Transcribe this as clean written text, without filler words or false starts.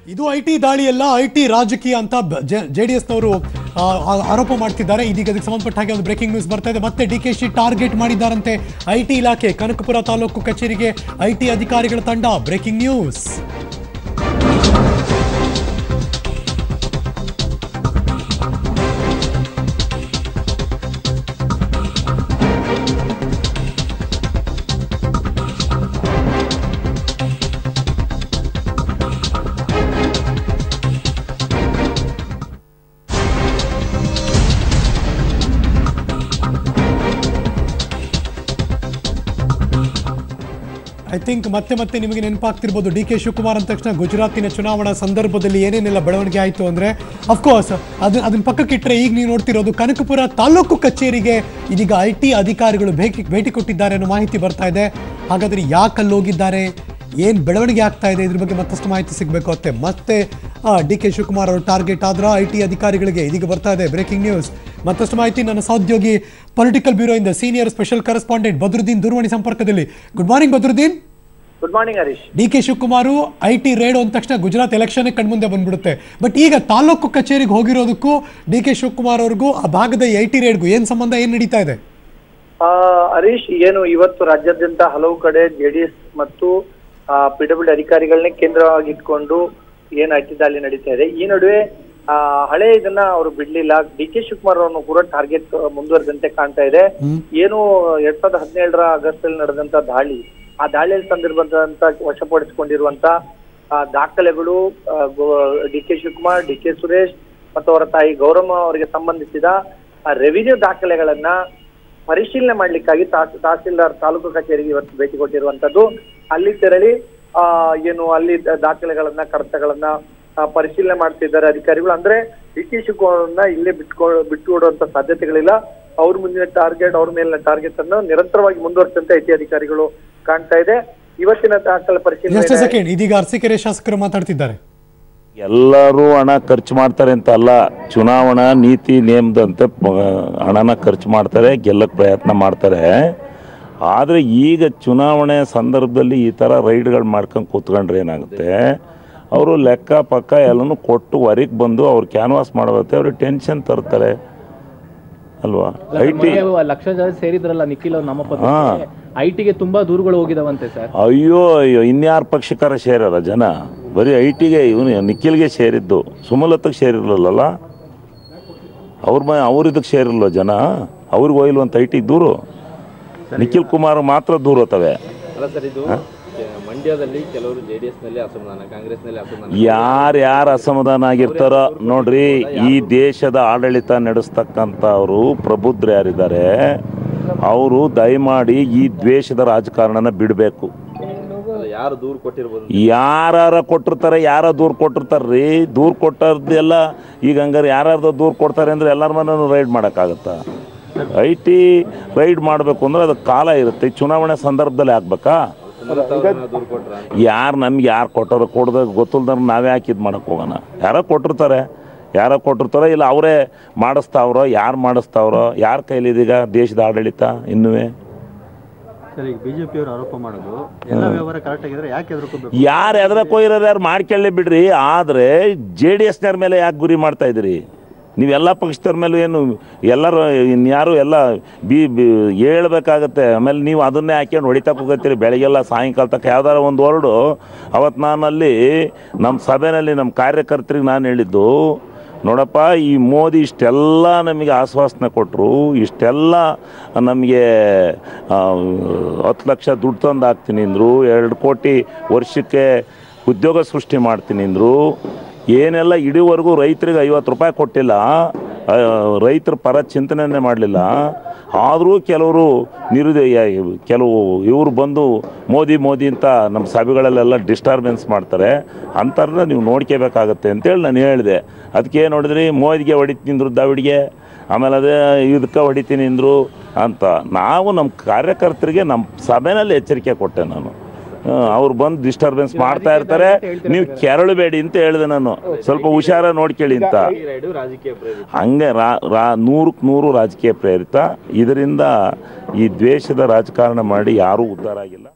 ಇದು IT ದಾಳಿಯಲ್ಲ, IT ರಾಜಕೀಯ ಅಂತ ಜೆಡಿಎಸ್ನವರು ಆರೋಪ ಮಾಡ್ತಿದ್ದಾರೆ. ಇದೀಗ ಅದಕ್ಕೆ ಸಂಬಂಧಪಟ್ಟ ಹಾಗೆ ಒಂದು ಬ್ರೇಕಿಂಗ್ ನ್ಯೂಸ್ ಬರ್ತಾ ಇದೆ. ಮತ್ತೆ ಡಿಕೆಶಿ ಟಾರ್ಗೆಟ್ ಮಾಡಿದ್ದಾರಂತೆ ಐಟಿ ಇಲಾಖೆ. ಕನಕಪುರ ತಾಲೂಕು ಕಚೇರಿಗೆ ಐಟಿ ಅಧಿಕಾರಿಗಳ ತಂಡ. Breaking news. ಐ ಥಿಂಕ್ ಮತ್ತೆ ನಿಮಗೆ ನೆನಪಾಗ್ತಿರ್ಬೋದು, ಡಿ ಕೆ ಶಿವಕುಮಾರ್ ಅಂದ ತಕ್ಷಣ ಗುಜರಾತಿನ ಚುನಾವಣಾ ಸಂದರ್ಭದಲ್ಲಿ ಏನೇನೆಲ್ಲ ಬೆಳವಣಿಗೆ ಆಯಿತು ಅಂದರೆ, ಅಫ್ಕೋರ್ಸ್ ಅದನ್ನ ಪಕ್ಕಕ್ಕಿಟ್ಟರೆ ಈಗ ನೀವು ನೋಡ್ತಿರೋದು ಕನಕಪುರ ತಾಲೂಕು ಕಚೇರಿಗೆ ಇದೀಗ ಐಟಿ ಅಧಿಕಾರಿಗಳು ಭೇಟಿ ಕೊಟ್ಟಿದ್ದಾರೆ ಅನ್ನೋ ಮಾಹಿತಿ ಬರ್ತಾ ಇದೆ. ಹಾಗಾದರೆ ಯಾಕಲ್ಲಿ ಹೋಗಿದ್ದಾರೆ, ಏನು ಬೆಳವಣಿಗೆ ಆಗ್ತಾ ಇದೆ, ಇದ್ರ ಬಗ್ಗೆ ಮತ್ತಷ್ಟು ಮಾಹಿತಿ ಸಿಗಬೇಕು. ಮತ್ತೆ ಡಿ ಕೆ ಶಿವಕುಮಾರ್ ಅವರು ಟಾರ್ಗೆಟ್ ಆದ್ರ ಐಟಿ ಅಧಿಕಾರಿಗಳಿಗೆ. ಇದೀಗ ಬರ್ತಾ ಇದೆ ಬ್ರೇಕಿಂಗ್ ನ್ಯೂಸ್. ಮತ್ತಷ್ಟು ಮಾಹಿತಿ ನನ್ನ ಸಹೋದ್ಯೋಗಿ ಪೊಲಿಟಿಕಲ್ ಬ್ಯೂರೋ ಇಂದ ಸೀನಿಯರ್ ಸ್ಪೆಷಲ್ ಕರೆಸ್ಪಾಂಡೆಂಟ್ ಬದ್ರುದ್ದೀನ್ ದೂರವಾಣಿ ಸಂಪರ್ಕದಲ್ಲಿ. Good morning Badruddin. Good morning Harish. D K Shivakumar IT raid ಅಂದ ತಕ್ಷಣ ಗುಜರಾತ್ ಎಲೆಕ್ಷನ್ ಕಣ್ಮುಂದೆ ಬಂದ್ಬಿಡುತ್ತೆ. ಬಟ್ ಈಗ ತಾಲೂಕು ಕಚೇರಿಗೆ ಹೋಗಿರೋದಕ್ಕೂ ಡಿ ಕೆ ಶಿವಕುಮಾರ್ ಅವ್ರಿಗೂ ಆ ಭಾಗದ ಐಟಿ ರೇಡ್ಗೂ ಏನ್ ಸಂಬಂಧ, ಏನ್ ನಡೀತಾ ಇದೆ? ಹರೀಶ್, ಏನು ಇವತ್ತು ರಾಜ್ಯಾದ್ಯಂತ ಹಲವು ಕಡೆ ಜೆಡಿಎಸ್ ಮತ್ತು ಪಿಡಬ್ಲ್ಯೂ ಅಧಿಕಾರಿಗಳನ್ನೇ ಕೇಂದ್ರವಾಗಿ ಇಟ್ಕೊಂಡು ಏನ್ ಐಟಿ ದಾಳಿ ನಡೀತಾ ಇದೆ. ಈ ನಡುವೆ ಹಳೆ ಇದನ್ನ ಅವರು ಬಿಡ್ಲಿಲ್ಲ. ಡಿ ಕೆ ಶಿವಕುಮಾರ್ ಅವರನ್ನು ಕೂಡ ಟಾರ್ಗೆಟ್ ಮುಂದುವರೆದಂತೆ ಕಾಣ್ತಾ ಇದೆ. ಏನು 2017 ಆಗಸ್ಟ್ ಅಲ್ಲಿ ನಡೆದಂತ ದಾಳಿ, ಆ ದಾಳಿಯಲ್ಲಿ ತಂದಿರುವಂತ ವಶಪಡಿಸಿಕೊಂಡಿರುವಂತ ದಾಖಲೆಗಳು D K Shivakumar, D K Suresh ಮತ್ತು ಅವರ ತಾಯಿ ಗೌರಮ್ಮ ಅವರಿಗೆ ಸಂಬಂಧಿಸಿದ ರೆವಿನ್ಯೂ ದಾಖಲೆಗಳನ್ನ ಪರಿಶೀಲನೆ ಮಾಡ್ಲಿಕ್ಕಾಗಿ ತಹಸೀಲ್ದಾರ್ ತಾಲೂಕು ಕಚೇರಿಗೆ ಇವತ್ತು ಭೇಟಿ ಕೊಟ್ಟಿರುವಂತದ್ದು. ಅಲ್ಲಿ ತೆರಳಿ ಏನು ಅಲ್ಲಿ ದಾಖಲೆಗಳನ್ನ ಕಡತಗಳನ್ನ ಪರಿಶೀಲನೆ ಮಾಡ್ತಿದ್ದಾರೆ ಅಧಿಕಾರಿಗಳು. ಅಂದ್ರೆ ಡಿ ಕೆ ಶಿವಕುಮಾರ್ನ ಇಲ್ಲೇ ಬಿಟ್ಟುಕೊಡುವಂತ ಸಾಧ್ಯತೆಗಳಿಲ್ಲ. ಅವ್ರ ಮುಂದಿನ ಟಾರ್ಗೆಟ್, ಅವ್ರ ಮೇಲಿನ ಟಾರ್ಗೆಟ್ ಅನ್ನು ನಿರಂತರವಾಗಿ ಮುಂದುವರಿಸಂತೆ ಐಟಿ ಅಧಿಕಾರಿಗಳು ಕಾಣ್ತಾ ಇದೆ. ಇವತ್ತಿನ ದಾಖಲೆ ಪರಿಶೀಲನೆ. ಇದೀಗ ಅರಸೀಕೆರೆ ಶಾಸಕರು ಮಾತಾಡ್ತಿದ್ದಾರೆ. ಎಲ್ಲರೂ ಹಣ ಖರ್ಚು ಮಾಡ್ತಾರೆ ಅಂತ ಅಲ್ಲ, ಚುನಾವಣಾ ನೀತಿ ನಿಯಮದಂತೆ ಹಣನ ಖರ್ಚು ಮಾಡ್ತಾರೆ, ಗೆಲ್ಲಕ್ಕೆ ಪ್ರಯತ್ನ ಮಾಡ್ತಾರೆ. ಆದರೆ ಈಗ ಚುನಾವಣೆ ಸಂದರ್ಭದಲ್ಲಿ ಈ ಥರ ರೈಡ್ಗಳು ಮಾಡ್ಕೊಂಡು ಕೂತ್ಕೊಂಡ್ರೆ ಏನಾಗುತ್ತೆ, ಅವರು ಲೆಕ್ಕ ಪಕ್ಕ ಎಲ್ಲನೂ ಕೊಟ್ಟು ಹೊರಗೆ ಬಂದು ಅವ್ರು ಕ್ಯಾನ್ವಾಸ್ ಮಾಡಬೇಕು, ಅವ್ರಿಗೆ ಟೆನ್ಷನ್ ತರ್ತಾರೆ ಅಲ್ವಾ? ಐಟಿ ಲಕ್ಷ ಜನ ಸೇರಿದ್ರಲ್ಲ ನಿಖಿಲ್ ನಮ್ಮ ಪಕ್ಷಕ್ಕೆ, ಐಟಿಗೆ ತುಂಬಾ ದೂರುಗಳು ಹೋಗಿದಾವಂತೆ ಸರ್. ಅಯ್ಯೋ ಇನ್ಯಾರು ಪಕ್ಷಕಾರ ಸೇರಾರ ಜನ? ಬರೀ ಐಟಿಗೆ ಇವನು ನಿಖಿಲ್ಗೆ ಸೇರಿದ್ದು, ಸುಮಲತಕ್ಕೆ ಸೇರಿರಲಿಲ್ಲಲ್ಲ, ಅವ್ರಿದಕ್ಕೆ ಸೇರಿರಲ್ಲ ಜನ, ಅವ್ರಿಗೆ ಹೋಗಿಲ್ವಂತ ಐಟಿಗೆ ದೂರು. ನಿಖಿಲ್ ಕುಮಾರ್ ಮಾತ್ರ ದೂರ ಹೋಗ್ತವೆ. ಮಂಡ್ಯದಲ್ಲಿ ಕೆಲವರು ಜೆಡಿಎಸ್ ನಲ್ಲಿ ಅಸಮಾಧಾನ, ಕಾಂಗ್ರೆಸ್ ನಲ್ಲಿ ಅಸಮಾಧಾನ. ಯಾರು ಅಸಮಾಧಾನ ಆಗಿರ್ತಾರೋ ನೋಡ್ರಿ, ಈ ದೇಶದ ಆಡಳಿತ ನಡೆಸ್ತಕ್ಕಂಥವ್ರು ಪ್ರಬುದ್ಧರು ಯಾರಿದ್ದಾರೆ ಅವರು ದಯಮಾಡಿ ಈ ದ್ವೇಷದ ರಾಜಕಾರಣನ ಬಿಡಬೇಕು. ಯಾರು ದೂರು ಕೊಟ್ಟಿರ್ಬೋದು, ಯಾರ ಕೊಟ್ಟಿರ್ತಾರೆ, ಯಾರ ದೂರು ಕೊಟ್ಟಿರ್ತಾರ್ರಿ. ದೂರು ಕೊಟ್ಟದ್ದೆಲ್ಲ ಈಗ ಹಂಗಾರೆ ಯಾರ್ಯಾರ್ದು ದೂರು ಕೊಡ್ತಾರೆ ಅಂದರೆ ಎಲ್ಲರ ಮನೇನು ರೈಡ್ ಮಾಡೋಕ್ಕಾಗತ್ತಾ? ಐಟಿ ರೈಡ್ ಮಾಡಬೇಕು ಅಂದ್ರೆ ಅದಕ್ಕೆ ಕಾಲ ಇರುತ್ತೆ. ಚುನಾವಣೆ ಸಂದರ್ಭದಲ್ಲಿ ಆಗ್ಬೇಕಾ? ನಮ್ಗೆ ಯಾರು ಕೊಟ್ಟರು ಕೊಡ್ದಾಗ ಗೊತ್ತಿಲ್ದ್ರೆ ನಾವೇ ಹಾಕಿದ್ ಮಾಡಕ್ಕೆ ಹೋಗೋಣ? ಯಾರೋ ಕೊಟ್ಟಿರ್ತಾರೆ, ಇಲ್ಲ ಅವರೇ ಮಾಡಿಸ್ತಾವ್ರೋ, ಯಾರು ಮಾಡಿಸ್ತಾವ್ರೋ, ಯಾರ ಕೈಲಿದೀಗ ದೇಶದ ಆಡಳಿತ ಇನ್ನೂ? ಬಿಜೆಪಿಯವರು ಆರೋಪ ಮಾಡೋದು ಎಲ್ಲ ವ್ಯವಹಾರ ಕರೆಕ್ಟ್ ಆಗಿದ್ರೆ ಯಾಕೆ ಎದುರ್ಕೋಬೇಕು? ಯಾರು ಎದುರಕ್ಕೋಗಿರೋರು ಯಾರು ಮಾಡ್ಕೊಳ್ಳಿ ಬಿಡ್ರಿ. ಆದರೆ JDSನವ್ರ ಮೇಲೆ ಯಾಕೆ ಗುರಿ ಮಾಡ್ತಾ ಇದ್ದೀರಿ? ನೀವೆಲ್ಲ ಪಕ್ಷದವ್ರ ಮೇಲೂ ಏನು ಎಲ್ಲರೂ ಇನ್ಯಾರು ಎಲ್ಲ ಹೇಳ್ಬೇಕಾಗತ್ತೆ. ಆಮೇಲೆ ನೀವು ಅದನ್ನೇ ಹಾಕ್ಕೊಂಡು ಹೊಡಿತಕ್ಕೆ ಹೋಗತ್ತೀರಿ ಬೆಳಗ್ಗೆಲ್ಲ ಸಾಯಂಕಾಲ ತಕ್ಕ. ಯಾವ್ದಾರ ಒಂದು ವರ್ಡು ಅವತ್ತು ನಾನಲ್ಲಿ ನಮ್ಮ ಸಭೆಯಲ್ಲಿ ನಮ್ಮ ಕಾರ್ಯಕರ್ತರಿಗೆ ನಾನು ಹೇಳಿದ್ದು, ನೋಡಪ್ಪ, ಈ ಮೋದಿ ಇಷ್ಟೆಲ್ಲ ನಮಗೆ ಆಶ್ವಾಸನೆ ಕೊಟ್ಟರು, ಇಷ್ಟೆಲ್ಲ ನಮಗೆ 10 ಲಕ್ಷ ದುಡ್ಡು ತಂದು ಹಾಕ್ತೀನಿ ಅಂದರು, 2 ಕೋಟಿ ವರ್ಷಕ್ಕೆ ಉದ್ಯೋಗ ಸೃಷ್ಟಿ ಮಾಡ್ತೀನಿ ಅಂದರು, ಏನೆಲ್ಲ ಇಡೀವರೆಗೂ ರೈತರಿಗೆ 50 ರೂಪಾಯಿ ಕೊಟ್ಟಿಲ್ಲ, ರೈತರ ಪರ ಚಿಂತನೆ ಮಾಡಲಿಲ್ಲ. ಆದರೂ ಕೆಲವರು ಕೆಲವು ಇವರು ಬಂದು ಮೋದಿ ಅಂತ ನಮ್ಮ ಸಭೆಗಳಲ್ಲೆಲ್ಲ ಡಿಸ್ಟರ್ಬೆನ್ಸ್ ಮಾಡ್ತಾರೆ. ಅಂಥವ್ರನ್ನ ನೀವು ನೋಡ್ಕೋಬೇಕಾಗತ್ತೆ ಅಂತೇಳಿ ನಾನು ಹೇಳಿದೆ. ಅದಕ್ಕೆ ನೋಡಿದ್ರಿ, ಮೋದಿಗೆ ಹೊಡಿತೀನಿ ಅಂದರು ದಾವಿಡಿಗೆ, ಆಮೇಲೆ ಅದೇ ಇದಕ್ಕೆ ಹೊಡಿತೀನಿ ಅಂದರು ಅಂತ. ನಾವು ನಮ್ಮ ಕಾರ್ಯಕರ್ತರಿಗೆ ನಮ್ಮ ಸಭೆಯಲ್ಲಿ ಎಚ್ಚರಿಕೆ ಕೊಟ್ಟೆ ನಾನು. ಅವ್ರು ಬಂದು ಡಿಸ್ಟರ್ಬೆನ್ಸ್ ಮಾಡ್ತಾ ಇರ್ತಾರೆ, ನೀವು ಕೆರಳಬೇಡಿ ಅಂತ ಹೇಳಿದೆ ನಾನು. ಸ್ವಲ್ಪ ಹುಷಾರ ನೋಡ್ಕೊಳ್ಳಿ ಅಂತ. ಹಂಗೆ 100ಕ್ಕೆ 100 ರಾಜಕೀಯ ಪ್ರೇರಿತ. ಇದರಿಂದ ಈ ದ್ವೇಷದ ರಾಜಕಾರಣ ಮಾಡಿ ಯಾರೂ ಉದ್ಧಾರ ಆಗಿಲ್ಲ.